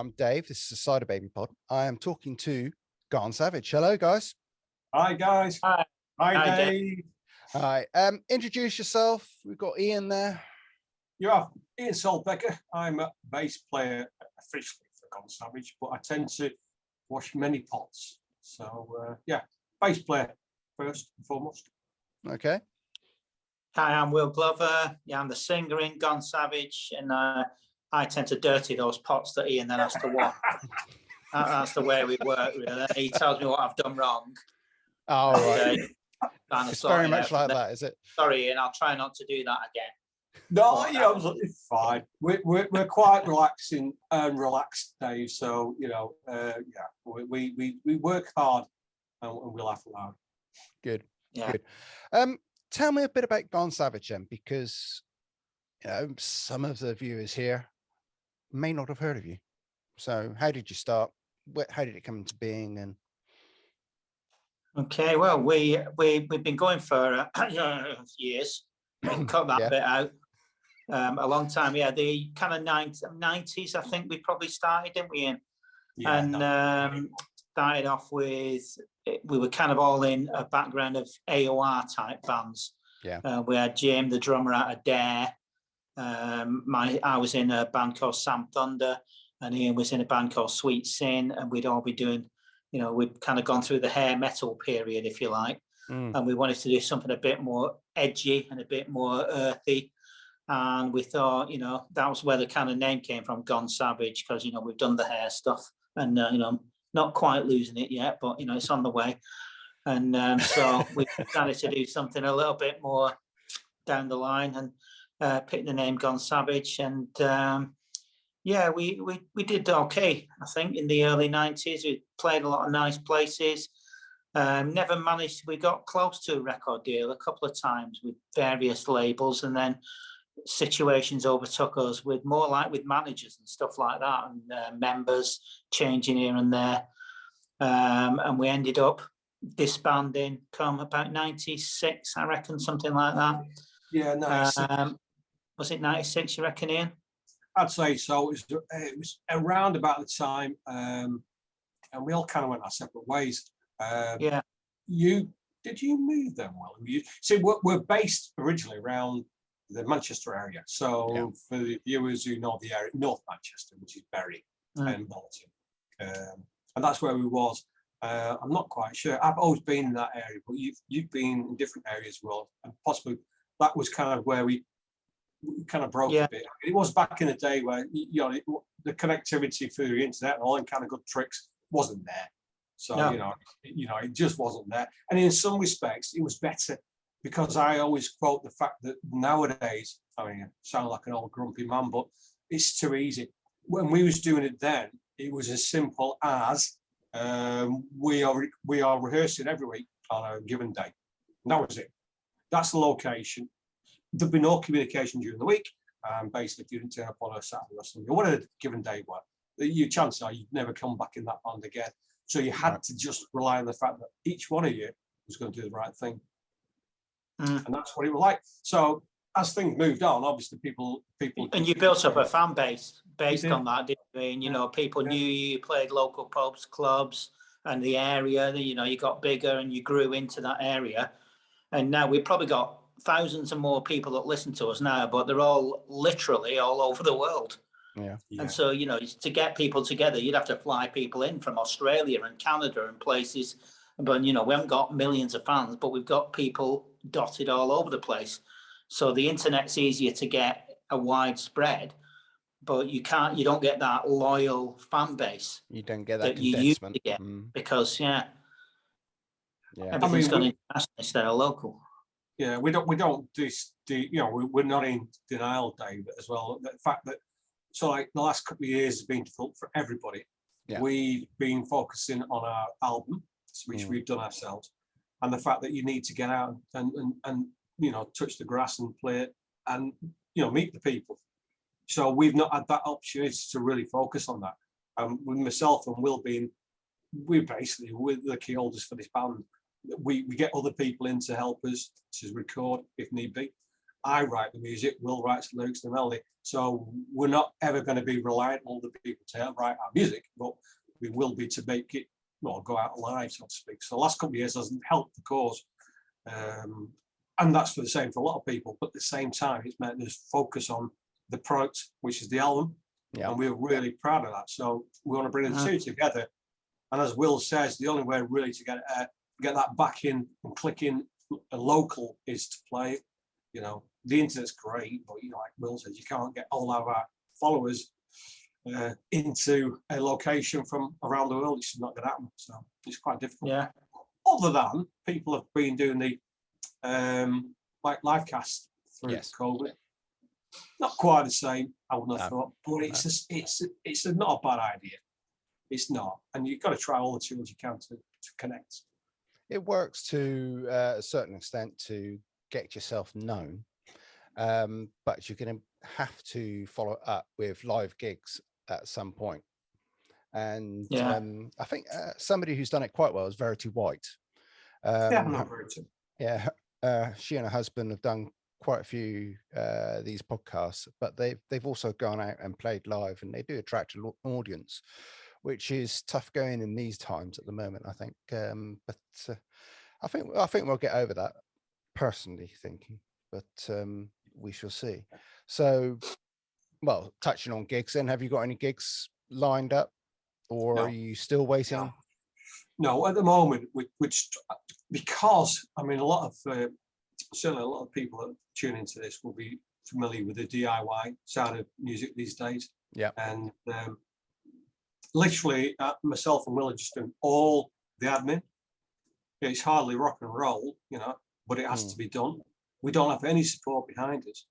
I'm Dave. This is the Cyderbaby pod. I am talking to Gone Savage. Hello, guys. Hi, guys. Hi. Hi, Dave. Hi. Introduce yourself. We've got Ian there. You are Ian Solbecker. I'm a bass player officially for Gone Savage, but I tend to wash many pots. So, yeah, bass player first and foremost. Okay. Hi, I'm Will Glover. Yeah, I'm the singer in Gone Savage, and I tend to dirty those pots that Ian then has to wash. That's the way we work, really. He tells me what I've done wrong. Oh, right. It's very much like that, is it? Sorry, Ian, I'll try not to do that again. No, you're absolutely fine. We're quite relaxing and relaxed, Dave. So, yeah, we work hard and we laugh loud. Good. Yeah. Good. Tell me a bit about Gone Savage then, because some of the viewers here may not have heard of you. So how did you start? How did it come into being? And Okay, well, we've been going for years. Cut that bit out. A long time, yeah. The kind of 90s, I think we probably started, didn't we? And started off with, we were kind of all in a background of AOR type bands. Yeah. We had Jim, the drummer, out of Dare. I was in a band called Sam Thunder, and Ian was in a band called Sweet Sin, and we'd all be doing, we'd kind of gone through the hair metal period, if you like, and we wanted to do something a bit more edgy and a bit more earthy. And we thought, that was where the kind of name came from, Gone Savage, because, we've done the hair stuff and, not quite losing it yet, but, it's on the way. And so we decided to do something a little bit more down the line and picked the name Gone Savage. And yeah, we did okay, I think, in the early 90s. We played a lot of nice places. Never managed, we got close to a record deal a couple of times with various labels, and then situations overtook us with managers and stuff like that, and members changing here and there. And we ended up disbanding come about 96, I reckon, something like that. Yeah, 96. Was it 96, you reckon, Ian? I'd say so. It was around about the time, and we all kind of went our separate ways. Yeah. Did you move then, Will? See, we're based originally around the Manchester area. So for the viewers who know the area, North Manchester, which is Bury and Bolton, and that's where we was. I'm not quite sure. I've always been in that area, but you've been in different areas as well, and possibly that was kind of where we kind of broke a bit. It was back in the day where the connectivity through the internet and all them kind of good tricks wasn't there. So it just wasn't there. And in some respects, it was better, because I always quote the fact that nowadays, I mean, I sound like an old grumpy man, but it's too easy. When we was doing it then, it was as simple as we are rehearsing every week on a given day. And that was it. That's the location. There'd be no communication during the week. Basically, if you didn't turn up on a Saturday or Sunday, or whatever the given day was, your chances are you'd never come back in that band again. So you had to just rely on the fact that each one of you was going to do the right thing. And that's what it was like. So as things moved on, obviously people and you built up a fan base based on that, didn't you? And people knew you played local pubs, clubs, and the area. You got bigger and you grew into that area. And now we've probably got thousands of more people that listen to us now, but they're all literally all over the world. Yeah. And so, to get people together, you'd have to fly people in from Australia and Canada and places. But, we haven't got millions of fans, but we've got people dotted all over the place. So the internet's easier to get a widespread, but you don't get that loyal fan base. You don't get that you used to get because, everything's gone international instead of local. Yeah, we don't do, we're not in denial, Dave, as well. The fact that, so like the last couple of years has been difficult for everybody. Yeah. We've been focusing on our album, which we've done ourselves, and the fact that you need to get out and touch the grass and play it and meet the people. So we've not had that opportunity to really focus on that. With myself and Will we're the key holders for this band. We get other people in to help us to record if need be. I write the music, Will writes the lyrics, the melody. So we're not ever going to be reliant on other people to write our music, but we will be to make it, well, go out alive, so to speak. So the last couple of years hasn't helped the cause. And that's for the same for a lot of people, but at the same time, it's meant us focus on the product, which is the album. Yeah. And we're really proud of that. So we want to bring the two together. And as Will says, the only way really to get that back in and click in local is to play. You know, the internet's great, but you know, like Will says, you can't get all of our followers into a location from around the world. It's not going to happen. So it's quite difficult. Yeah. Other than people have been doing the like live cast through COVID. Not quite the same, I wouldn't have thought, but it's not a bad idea. It's not, and you've got to try all the tools you can to connect. It works to a certain extent to get yourself known, but you're going to have to follow up with live gigs at some point. And I think somebody who's done it quite well is Verity White. She and her husband have done quite a few these podcasts, but they've also gone out and played live, and they do attract an audience, which is tough going in these times at the moment, I think. But I think we'll get over that, personally thinking, but we shall see. So, well, touching on gigs, then, have you got any gigs lined up, or are you still waiting? No, at the moment, which because I mean, certainly a lot of people that tune into this will be familiar with the DIY side of music these days. Yeah. And literally, myself and Will are just doing all the admin. It's hardly rock and roll, you know, but it has to be done. We don't have any support behind us.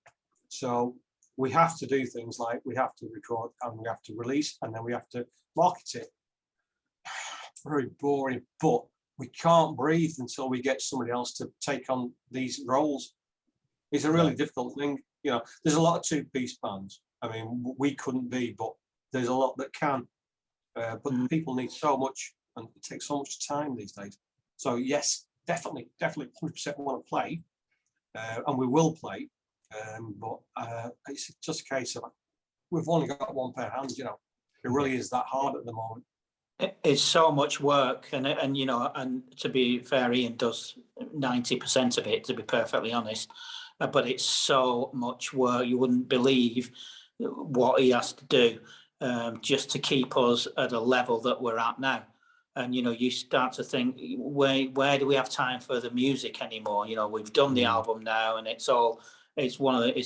So we have to do things like we have to record and we have to release and then we have to market it. Very boring, but we can't breathe until we get somebody else to take on these roles. It's a really difficult thing. You know, there's a lot of two-piece bands. I mean, we couldn't be, but there's a lot that can. But people need so much, and it takes so much time these days. So yes, definitely 100% want to play, and we will play. But it's just a case of we've only got one pair of hands. You know, it really is that hard at the moment. It's so much work, and you know, and to be fair, Ian does 90% of it, to be perfectly honest. But it's so much work. You wouldn't believe what he has to do just to keep us at a level that we're at now. And you know, you start to think, where do we have time for the music anymore? You know, we've done the album now, and it's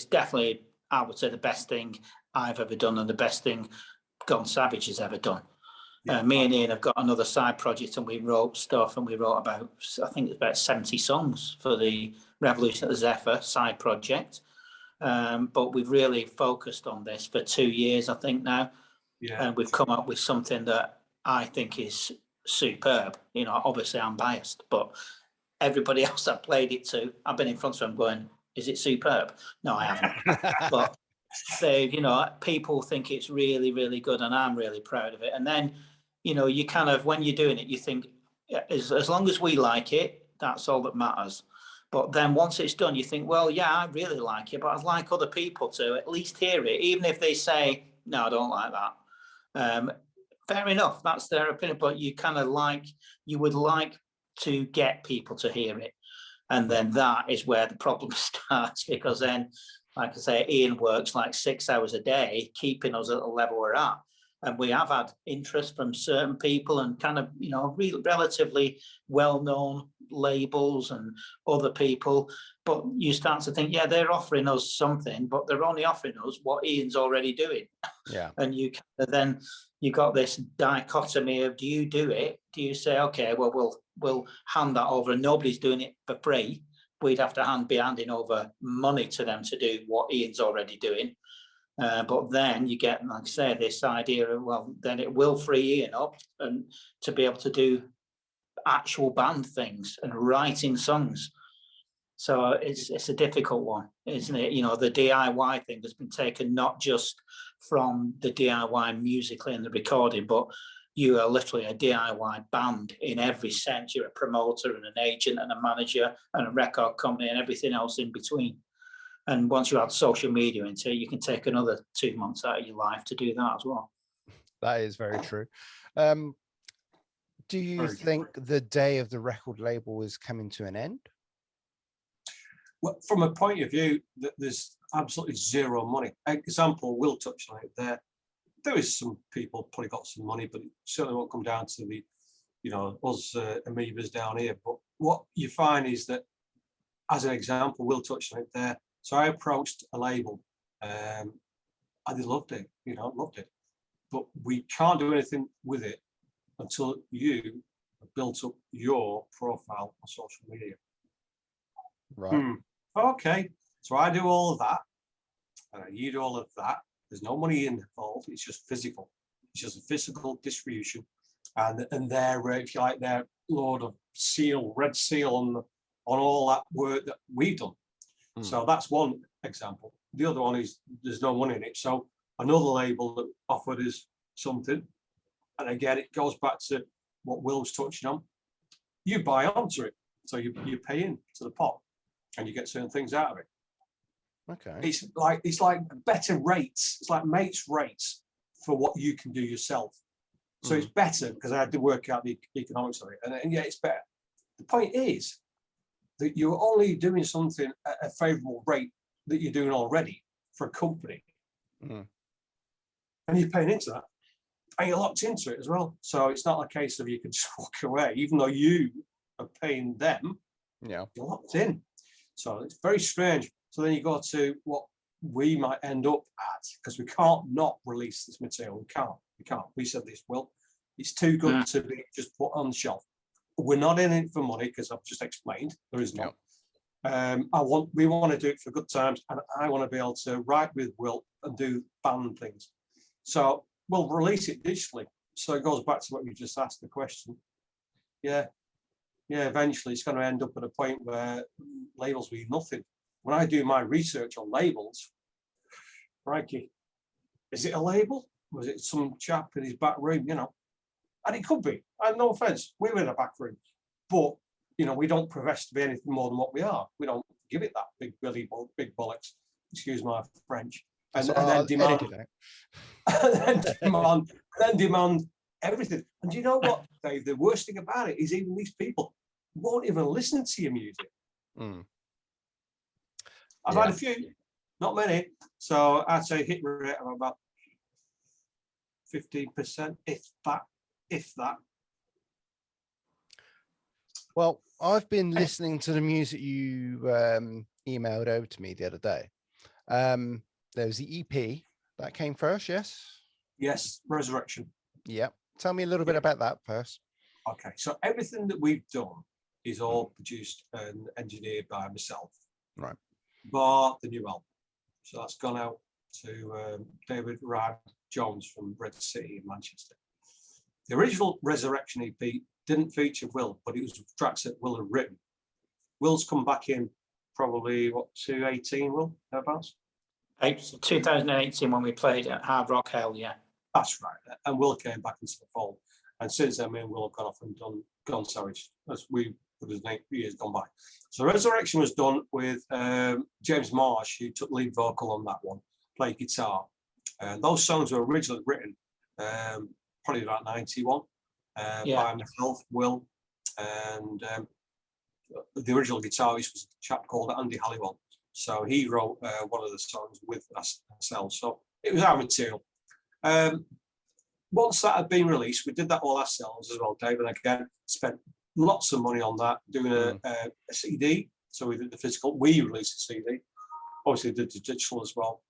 definitely, I would say, the best thing I've ever done, and the best thing Gone Savage has ever done. Me and Ian have got another side project, and we wrote stuff, and we wrote about, I think it's about 70 songs for the Revolution at the Zephyr side project. But we've really focused on this for 2 years, I think now. And we've come up with something that I think is superb. You know, obviously I'm biased, but everybody else I've played it to, I've been in front of them going, is it superb? No, I haven't. But they, you know, people think it's really, really good, and I'm really proud of it. And then, you know, you kind of, when you're doing it, you think, as long as we like it, that's all that matters. But then once it's done, you think, well, yeah, I really like it, but I'd like other people to at least hear it, even if they say, no, I don't like that. Fair enough, that's their opinion, but you kind of you would like to get people to hear it. And then that is where the problem starts, because then, like I say, Ian works like 6 hours a day, keeping us at the level we're at. And we have had interest from certain people and kind of, you know, relatively well-known labels and other people. But you start to think, yeah, they're offering us something, but they're only offering us what Ian's already doing. Yeah. And you got this dichotomy of, do you do it? Do you say, okay, well, we'll hand that over, and nobody's doing it for free. We'd have to be handing over money to them to do what Ian's already doing. But then you get, like I say, this idea of, well, then it will free Ian up and to be able to do actual band things and writing songs. So it's a difficult one, isn't it? You know, the DIY thing has been taken not just from the DIY musically and the recording, but you are literally a DIY band in every sense. You're a promoter and an agent and a manager and a record company and everything else in between. And once you add social media into it, you can take another 2 months out of your life to do that as well. That is very true. Do you Very think the day of the record label is coming to an end? Well, from a point of view that there's absolutely zero money. Example, Will touched on it there. There is some people probably got some money, but it certainly won't come down to the, us amoebas down here. But what you find is that, as an example, Will touched on it there. So I approached a label, and they loved it, loved it. But we can't do anything with it until you have built up your profile on social media. Right. Okay, so I do all of that, you do all of that. There's no money involved. It's just physical. It's just a physical distribution, and their, if you like, their load of red seal on all that work that we've done. So that's one example. The other one is there's no money in it. So another label that offered us something, and again it goes back to what Will was touching on. You buy onto it, so you pay in to the pot, and you get certain things out of it. Okay. It's like better rates. It's like mates rates for what you can do yourself. So it's better because I had to work out the economics of it, and yeah, it's better. The point is that you're only doing something at a favourable rate that you're doing already for a company, and you're paying into that, and you're locked into it as well. So it's not a case of you can just walk away, even though you are paying them. Yeah, you're locked in. So it's very strange. So then you go to what we might end up at, because we can't not release this material. We can't. We said this, Will. It's too good to be just put on the shelf. We're not in it for money, because I've just explained there is not. We want to do it for good times, and I want to be able to write with Will and do band things. So we'll release it digitally. So it goes back to what you just asked the question. Yeah, eventually it's going to end up at a point where labels mean nothing. When I do my research on labels, crikey, is it a label? Was it some chap in his back room, And it could be. And no offense, we're in a back room, but we don't profess to be anything more than what we are. We don't give it that big bollocks. Excuse my French. And then demand, and then demand everything. And do you know what, Dave? The worst thing about it is even these people won't even listen to your music. I've had a few, not many. So I'd say hit rate of about 15%, if that. Well, I've been listening to the music you emailed over to me the other day. There was the EP that came first, yes? Yes, Resurrection. Yep. Tell me a little bit about that first. Okay, so everything that we've done is all produced and engineered by myself. Right. Bar the new album. So that's gone out to David Rad Jones from Red City in Manchester. The original Resurrection EP didn't feature Will, but it was tracks that Will had written. Will's come back in probably, 2018, Will, thereabouts? 2018 when we played at Hard Rock Hell, yeah. That's right. And Will came back into the fold. And since then, me and Will have gone off and gone Savage, as we put his name years gone by. So Resurrection was done with James Marsh, who took lead vocal on that one, played guitar. And those songs were originally written probably about 91 by myself, Will, and the original guitarist was a chap called Andy Halliwell. So he wrote one of the songs with ourselves. So it was our material. Once that had been released, we did that all ourselves as well, Dave, and again, spent lots of money on that, doing a CD. So we did the physical, we released a CD, obviously did the digital as well.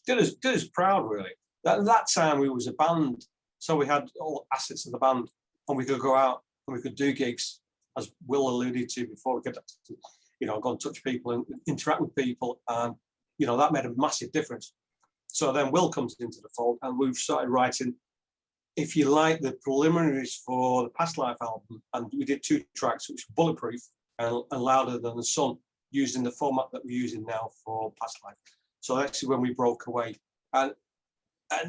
Did us proud, really. At that time, we was a band, so we had all assets of the band, and we could go out and we could do gigs, as Will alluded to before. We could, go and touch people and interact with people, and that made a massive difference. So then Will comes into the fold, and we've started writing, if you like, the preliminaries for the Past Life album, and we did 2 tracks, which were Bulletproof and Louder Than the Sun, used in the format that we're using now for Past Life. So that's when we broke away. And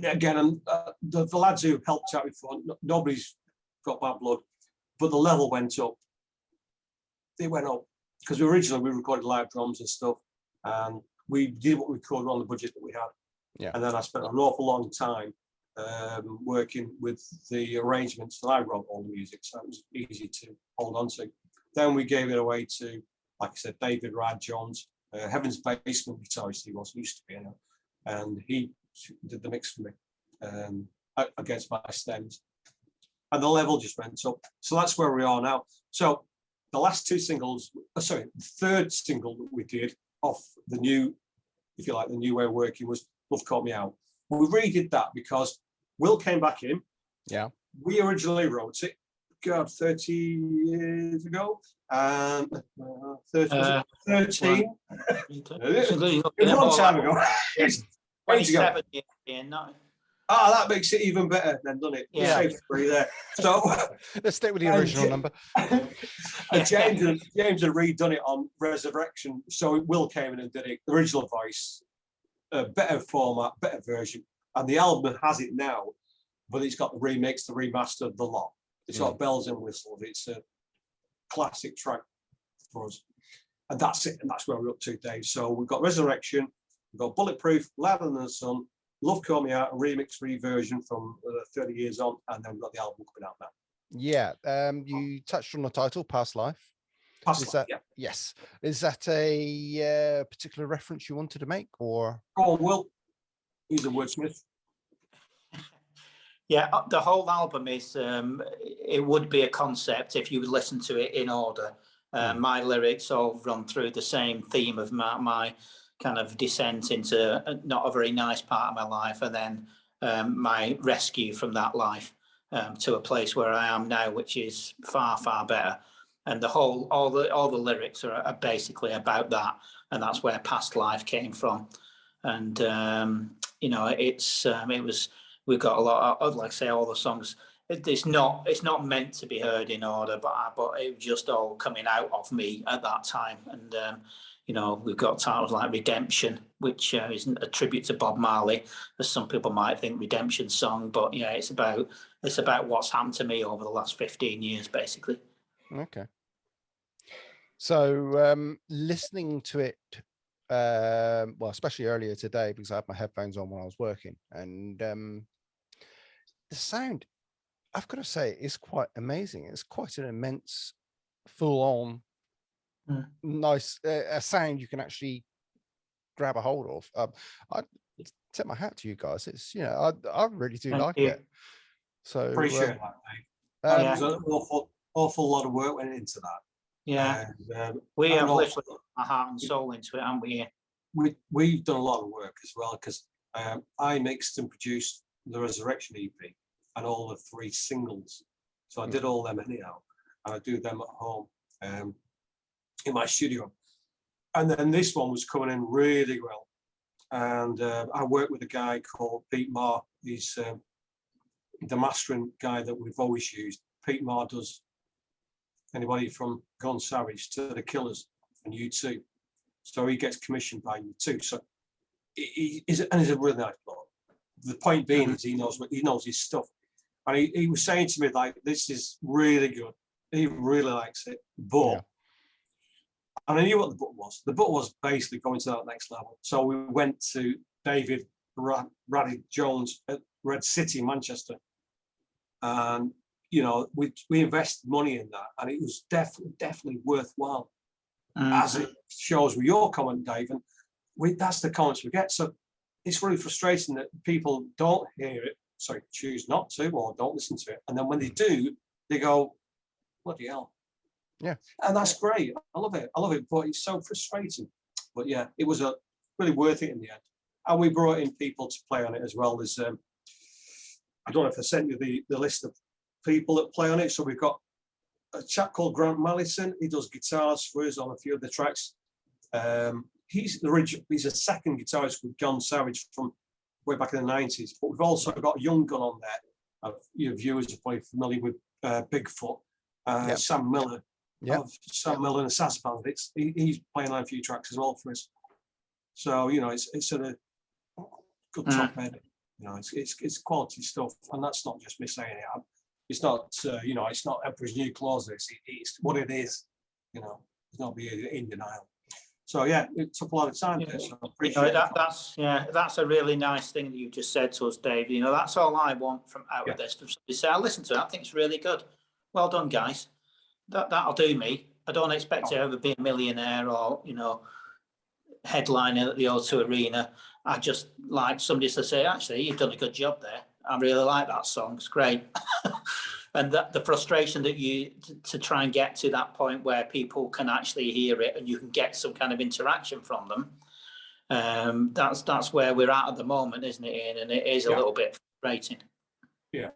again, the lads who helped out before, nobody's got bad blood, but the level went up. It went up because originally we recorded live drums and stuff, and we did what we could on the budget that we had. Yeah. And then I spent an awful long time working with the arrangements, and I wrote all the music, so it was easy to hold on to. Then we gave it away to, like I said, David Rad Jones, Heaven's Basement guitarist he used to be, and he did the mix for me against my stems. And the level just went up. So that's where we are now. So the last two singles, the third single that we did off the new, if you like, the new way of working was Love Caught Me Out. We redid that because Will came back in. Yeah. We originally wrote it, God, 30 years ago. 13. It was a long time ago. It's ages ago. 27 years in, no? Ah, that makes it even better then, doesn't it? Yeah. Save three there. So let's stick with the original number. And James had redone it on Resurrection. So Will came in and did it, the original voice, a better format, better version. And the album has it now, but it's got the remix, the remaster, the lot. It's got bells and whistles. It's a classic track for us. And that's it. And that's where we're up to, Dave. So we've got Resurrection, we've got Bulletproof, Louder Than the Sun, Love Caught Me Out, a remix reversion from 30 years on, and then we've got the album coming out now. Yeah, you touched on the title, Past Life. Past Life, yeah. Yes. Is that a particular reference you wanted to make, or? Go on, Will. He's a wordsmith. Yeah, the whole album is, it would be a concept if you would listen to it in order. My lyrics all run through the same theme of my kind of descent into not a very nice part of my life, and then my rescue from that life to a place where I am now, which is far, far better. And all the lyrics are basically about that, and that's where Past Life came from. And you know, we've got a lot of, like I say, all the songs. It's not meant to be heard in order, but it was just all coming out of me at that time. And you know, we've got titles like Redemption, which isn't a tribute to Bob Marley, as some people might think Redemption song, but yeah, it's about what's happened to me over the last 15 years, basically. Okay. So listening to it, well, especially earlier today, because I had my headphones on when I was working, and the sound, I've got to say, is quite amazing. It's quite an immense, full-on, nice a sound you can actually grab a hold of. I tip my hat to you guys. It's, you know, I really do like it. So appreciate that, Dave. There's an awful lot of work went into that. Yeah, we have literally put our heart and soul into it, haven't we? We've done a lot of work as well, because I mixed and produced the Resurrection EP and all the 3 singles. So I did all them anyhow, and I do them at home in my studio. And then this one was coming in really well. And I worked with a guy called Pete Marr. He's the mastering guy that we've always used. Pete Marr does anybody from Gone Savage to The Killers and U2. So he gets commissioned by U2. So he's a really nice bloke. The point being is he knows his stuff. And he was saying to me, like, this is really good. He really likes it. But, and I knew what the book was. The book was basically going to that next level. So we went to David Raddy Jones at Red City, Manchester. And, you know, we invested money in that, and it was definitely worthwhile. As it shows with your comment, Dave, and that's the comments we get. So it's really frustrating that people don't hear it, choose not to, or don't listen to it. And then when they do, they go, bloody hell. Yeah. And that's great. I love it. But it's so frustrating. But yeah, it was really worth it in the end. And we brought in people to play on it as well. There's, I don't know if I sent you the list of people that play on it. So we've got a chap called Grant Mallison. He does guitars for us on a few of the tracks. He's a second guitarist with John Savage from way back in the 90s. But we've also got a young gun on there. Your viewers are probably familiar with Bigfoot, Sam Miller. Sam Miller and the Sass Band. He's playing on a few tracks as well for us. So, you know, it's a good top end. You know, it's quality stuff, and that's not just me saying it. It's not, you know, it's not Emperor's New Clothes. It's what it is. You know, it's not being in denial. So yeah, it took a lot of time. Yeah. So I You appreciate know, it. that's a really nice thing that you've just said to us, Dave. You know, that's all I want from out of this. From somebody say, I listen to it, I think it's really good. Well done, guys. That'll do me. I don't expect to ever be a millionaire or, you know, headliner at the O2 Arena. I just like somebody to say, actually, you've done a good job there. I really like that song. It's great. And that the frustration that you to try and get to that point where people can actually hear it and you can get some kind of interaction from them. That's where we're at the moment, isn't it, Ian? And it is a little bit frustrating. Yeah.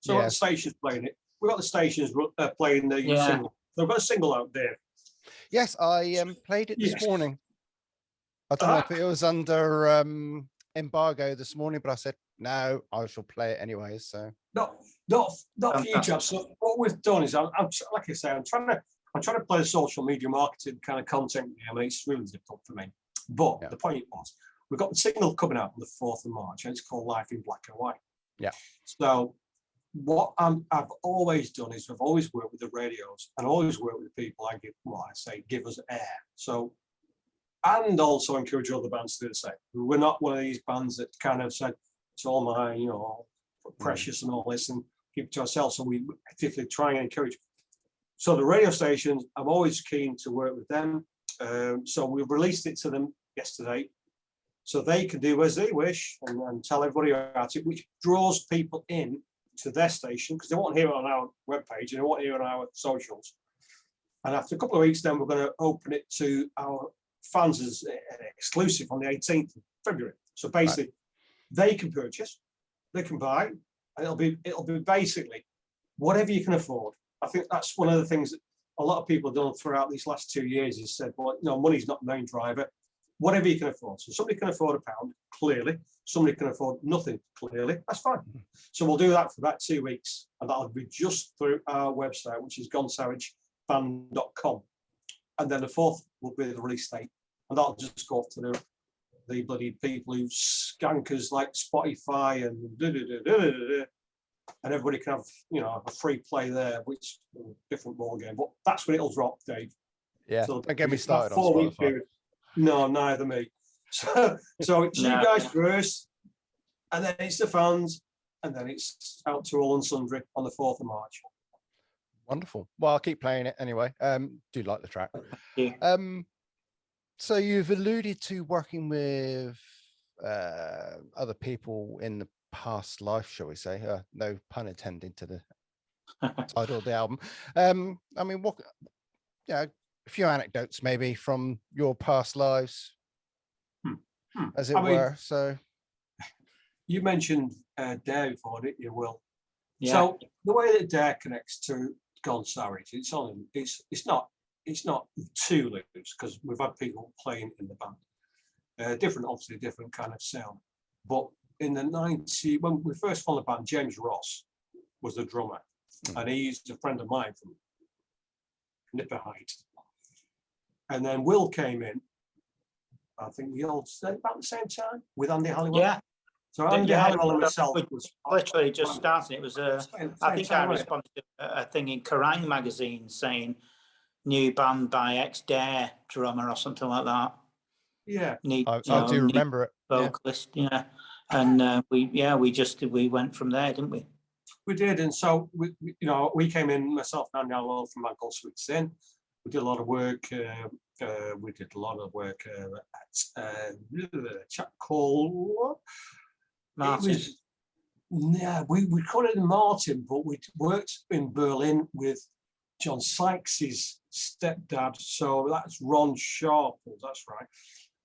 So the station's playing it. We've got the stations playing the single. They've got a single out there. Yes, I played it this morning. I don't know if it was under embargo this morning, but I said no, I shall play it anyway. So not for you, Jeff. So what we've done is, I'm like I say, I'm trying to play the social media marketing kind of content. I mean, it's really difficult for me. But the point was, we've got the single coming out on the 4th of March, and it's called Life in Black and White. Yeah. So what I've always done is I've always worked with the radios and always worked with the people I give us air. So, and also encourage other bands to do the same. We're not one of these bands that kind of said, it's all mine, you know, precious and all this, and keep it to ourselves. So we actively try and encourage. So the radio stations, I'm always keen to work with them. So we released it to them yesterday, so they can do as they wish and tell everybody about it, which draws people in to their station because they won't hear it on our webpage and they won't hear it on our socials. And after a couple of weeks, then we're going to open it to our fans as exclusive on the 18th of February. So basically, they can purchase, they can buy, and it'll be basically whatever you can afford. I think that's one of the things that a lot of people have done throughout these last 2 years is said, well, you know, money's not the main driver. Whatever you can afford. So somebody can afford £1, clearly. Somebody can afford nothing, clearly. That's fine. So we'll do that for about 2 weeks, and that'll be just through our website, which is gonesavageband.com. And then the 4th will be the release date, and that'll just go up to the bloody people who skankers like Spotify and and everybody can have, you know, a free play there, which is a different ball game. But that's when it'll drop, Dave. Yeah, so don't get me started on 4 week Spotify. period. No, neither me. So it's you guys first, and then it's the fans, and then it's out to all and sundry on the 4th of March. Wonderful. Well, I'll keep playing it anyway. Do like the track. Yeah. So you've alluded to working with other people in the past life, shall we say? No pun intended to the title of the album. I mean, what? Yeah, a few anecdotes maybe from your past lives, as it were. So you mentioned Dare before, didn't you, Will? Yeah. So the way that Dare connects to Gone Savage, it's not too loose because we've had people playing in the band, obviously different kind of sound. But in the 90s, when we first formed the band, James Ross was the drummer, and he's a friend of mine from Nipper Height. And then Will came in, I think we all stayed about the same time with Andy Halliwell. Yeah. So Andy Halliwell and myself was literally just starting. It was I think I responded to a thing in Kerrang magazine saying new band by ex-Dare drummer or something like that. Yeah. I do remember it. Vocalist, yeah. And we went from there, didn't we? We did, and so we came in, myself and Andy Halliwell from Man Called Sweet Sin. We did a lot of work. At a chap called Martin. We called it Martin, but we worked in Berlin with John Sykes' stepdad. So that's Ron Sharp, that's right.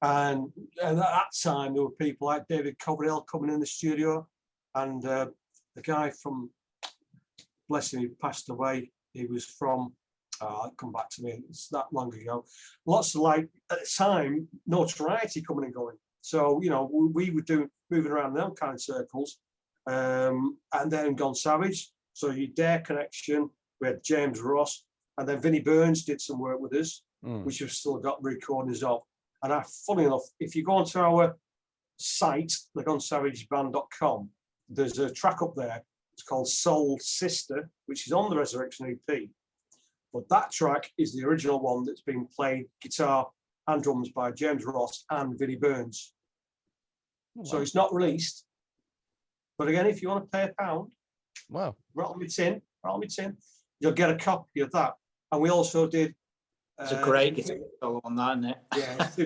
And at that time, there were people like David Coverdale coming in the studio, and the guy from, bless him, he passed away. He was from, come back to me, it's that long ago. Lots of, like, at the time, notoriety coming and going. So, you know, we were moving around them kind of circles. And then Gone Savage. So your Dare connection, we had James Ross, and then Vinnie Burns did some work with us, which we've still got recordings of. And funny enough, if you go onto our site, thegonesavageband.com, there's a track up there. It's called Soul Sister, which is on the Resurrection EP. But that track is the original one that's been played guitar and drums by James Ross and Vinnie Burns. So Wow. it's not released. But again, if you want to pay £1, Wow. rattle me tin, you'll get a copy of that. And we also did. It's a great guitar solo on that, isn't it?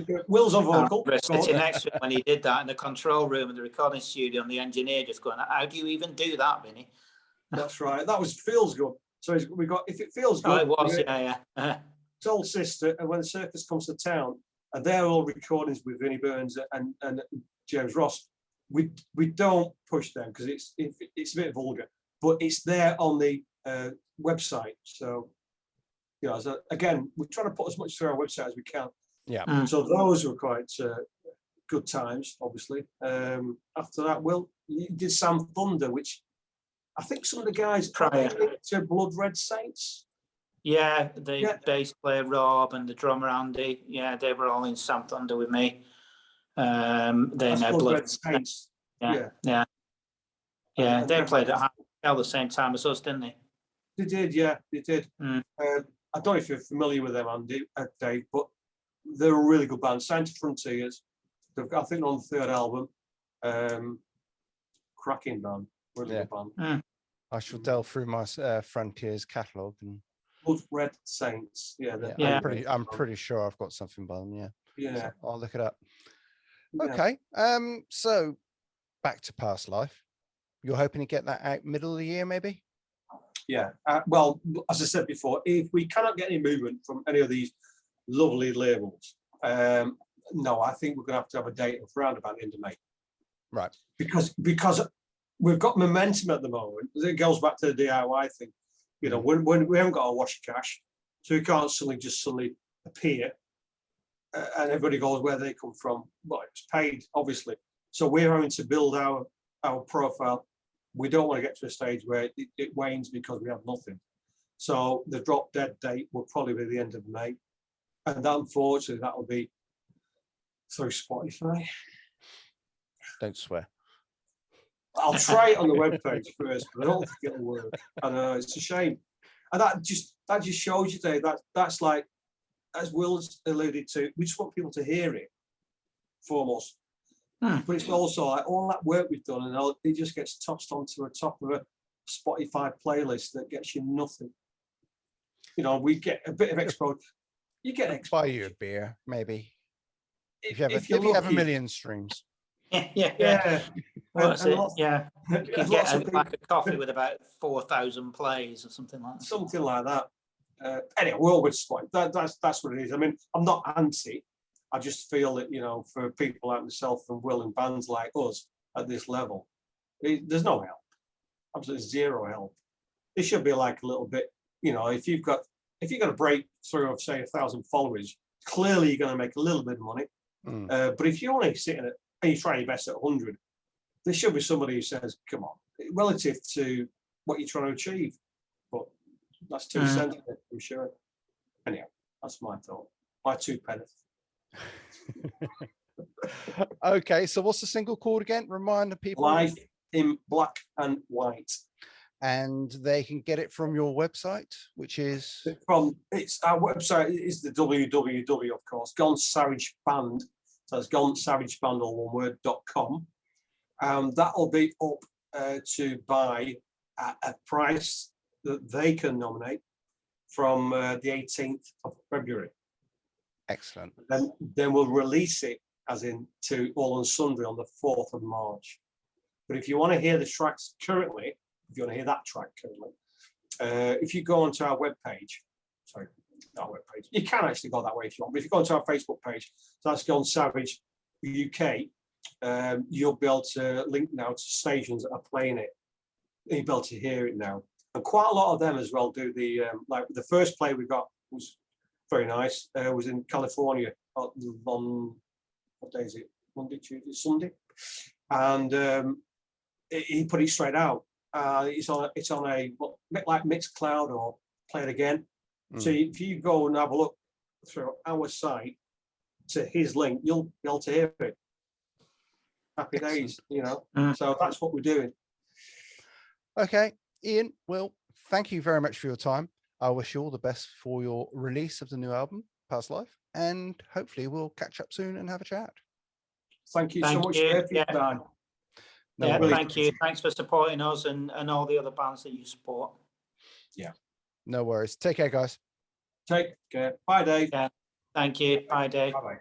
Yeah, Will's on vocal. Sitting next to him when he did that in the control room in the recording studio, and the engineer just going, "How do you even do that, Vinny?" That's right. That was Feels Good. So we got If It Feels Good. Oh, it was, yeah. Soul Sister, and When the Circus Comes to Town, and they're all recordings with Vinnie Burns and James Ross. We don't push them because it's a bit vulgar, but it's there on the website. So, you know, again, we're trying to put as much through our website as we can. Yeah. So those were quite good times, obviously. After that, Will, you did Sam Thunder, which I think some of the guys Prior to Blood Red Saints. Yeah, the bass player Rob and the drummer Andy. Yeah, they were all in Sam Thunder with me. They know Blood Blood Red Saints. Yeah. And They played at the same time as us, didn't they? They did, yeah, they did. I don't know if you're familiar with them, Andy, Dave, but they're a really good band. Signed to Frontiers. They've got, I think, on the 3rd album. Cracking band, really good band. I shall delve through my Frontiers catalogue and. Blood Red Saints. I'm pretty sure I've got something by them. Yeah. So I'll look it up. Yeah. Okay. So back to Past Life. You're hoping to get that out middle of the year, maybe? Yeah. Well, as I said before, if we cannot get any movement from any of these lovely labels, no, I think we're going to have a date of around about the end of May. Right. Because we've got momentum at the moment. It goes back to the DIY thing. You know, when we haven't got a wash of cash, so we can't suddenly appear, and everybody goes where they come from. Well, it's paid, obviously. So we're having to build our profile. We don't want to get to a stage where it wanes because we have nothing. So the drop dead date will probably be the end of May, and that, unfortunately, that will be through Spotify. Don't swear. I'll try it on the webpage first, but I don't think it'll work. I know, it's a shame. And that just shows you, Dave, that's like, as Will's alluded to, we just want people to hear it, foremost. But it's also like all that work we've done, and it just gets tossed onto the top of a Spotify playlist that gets you nothing. You know, we get a bit of exposure. You get exposure. Buy you a beer, maybe. If you you're have a lucky. million streams. Yeah. What is it? Yeah. You There's can lots get of like a coffee with about 4,000 plays or something like that. Something like that. Anyway, we're always split. That's what it is. I mean, I'm not anti. I just feel that, you know, for people like myself and Will and bands like us at this level, there's no help. Absolutely zero help. It should be like a little bit, you know, if you've got a breakthrough of say 1,000 followers, clearly you're going to make a little bit of money. But if you're only sitting at and you try your best at 100, there should be somebody who says, "Come on," relative to what you're trying to achieve. But that's too sensitive, I'm sure. Anyhow, that's my thought. My 2 pence. Okay, so what's the single called again? Remind the people. Life in Black and White. And they can get it from your website, which is it's our website is the www, of course, Gone Savage Band. So it's gonesavageband, all one word.com. That'll be up to buy at a price that they can nominate from the 18th of February. Excellent. Then we'll release it as in to all on Sunday on the 4th of March. But if you want to hear the tracks currently, if you want to hear that track currently, if you go onto our webpage, sorry, not webpage, you can actually go that way if you want, but if you go onto our Facebook page, so that's Gone Savage UK, you'll be able to link now to stations that are playing it. You'll be able to hear it now. And quite a lot of them as well do the, like the first play we got was very nice, was in California on, what day is it? Monday, Tuesday, Sunday. And he put it straight out. It's on a bit like Mixcloud or Play It Again. So if you go and have a look through our site to his link, you'll be able to hear it. Happy days, you know. So that's what we're doing. Okay, Ian, Will, thank you very much for your time. I wish you all the best for your release of the new album, Past Life. and hopefully we'll catch up soon and have a chat. Thank you so Thank much you. for your Yeah. time. No Yeah, worries. thank you. Thanks for supporting us and all the other bands that you support. No worries. Take care, guys. Take care. Bye, Dave. Yeah. Thank you. Bye, Dave. Bye-bye.